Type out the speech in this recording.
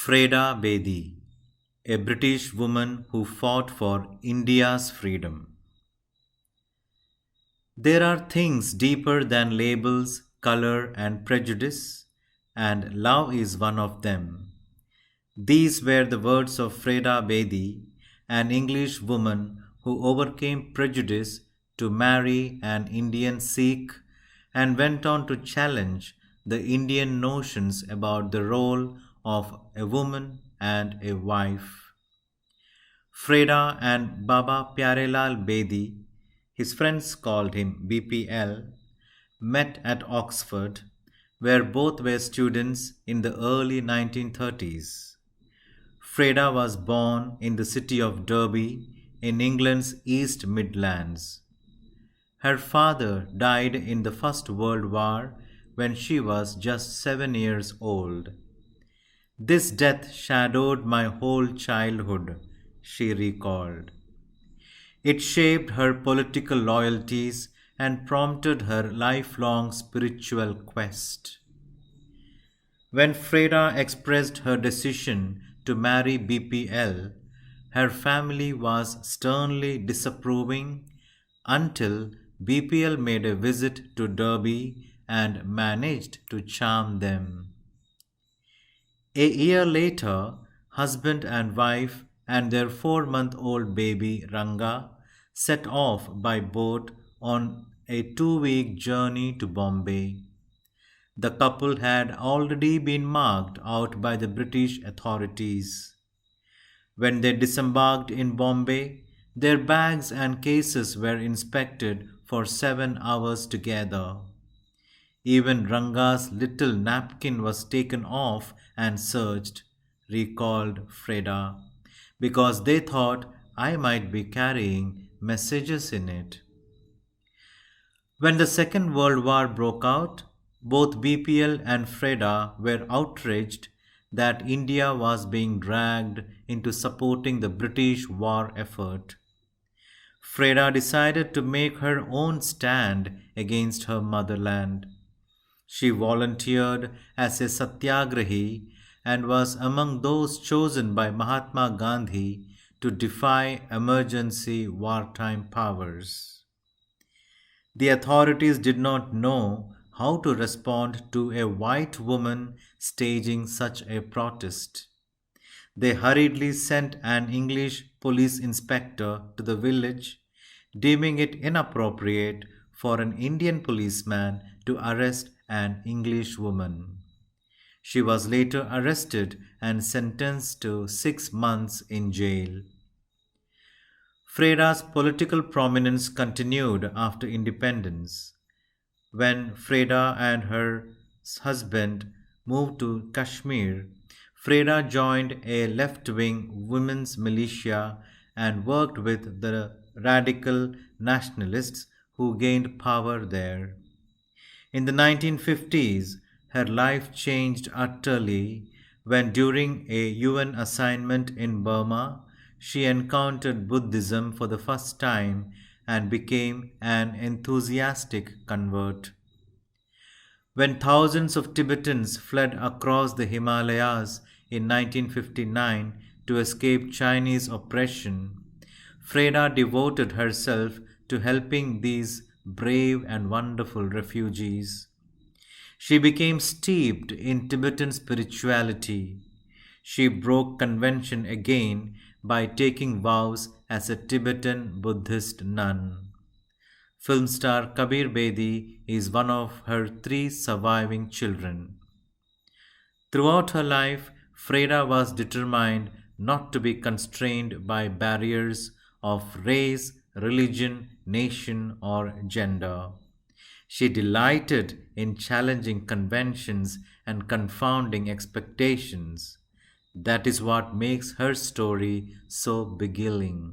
Freda Bedi, a British woman who fought for India's freedom. There are things deeper than labels, color, and prejudice, and love is one of them. These were the words of Freda Bedi, an English woman who overcame prejudice to marry an Indian Sikh and went on to challenge the Indian notions about the role of a woman and a wife. Freda and Baba Pyarelal Bedi, his friends called him BPL, met at Oxford, where both were students in the early 1930s. Freda was born in the city of Derby in England's East Midlands. Her father died in the First World War when she was just 7 years old. This death shadowed my whole childhood, she recalled. It shaped her political loyalties and prompted her lifelong spiritual quest. When Freda expressed her decision to marry BPL, her family was sternly disapproving until BPL made a visit to Derby and managed to charm them. A year later, husband and wife and their 4-month-old baby Ranga set off by boat on a 2-week journey to Bombay. The couple had already been marked out by the British authorities. When they disembarked in Bombay, their bags and cases were inspected for 7 hours together. Even Ranga's little napkin was taken off and searched, recalled Freda, because they thought I might be carrying messages in it. When the Second World War broke out, both BPL and Freda were outraged that India was being dragged into supporting the British war effort. Freda decided to make her own stand against her motherland. She volunteered as a satyagrahi and was among those chosen by Mahatma Gandhi to defy emergency wartime powers. The authorities did not know how to respond to a white woman staging such a protest. They hurriedly sent an English police inspector to the village, deeming it inappropriate for an Indian policeman to arrest an English woman. She was later arrested and sentenced to 6 months in jail. Freda's political prominence continued after independence. When Freda and her husband moved to Kashmir, Freda joined a left wing women's militia and worked with the radical nationalists who gained power there. In the 1950s, her life changed utterly when, during a UN assignment in Burma, she encountered Buddhism for the first time and became an enthusiastic convert. When thousands of Tibetans fled across the Himalayas in 1959 to escape Chinese oppression, Freda devoted herself to helping these brave and wonderful refugees. She became steeped in Tibetan spirituality. She broke convention again by taking vows as a Tibetan Buddhist nun. Film star Kabir Bedi is one of her 3 surviving children. Throughout her life, Freda was determined not to be constrained by barriers of race, religion, nation, or gender. She delighted in challenging conventions and confounding expectations. That is what makes her story so beguiling.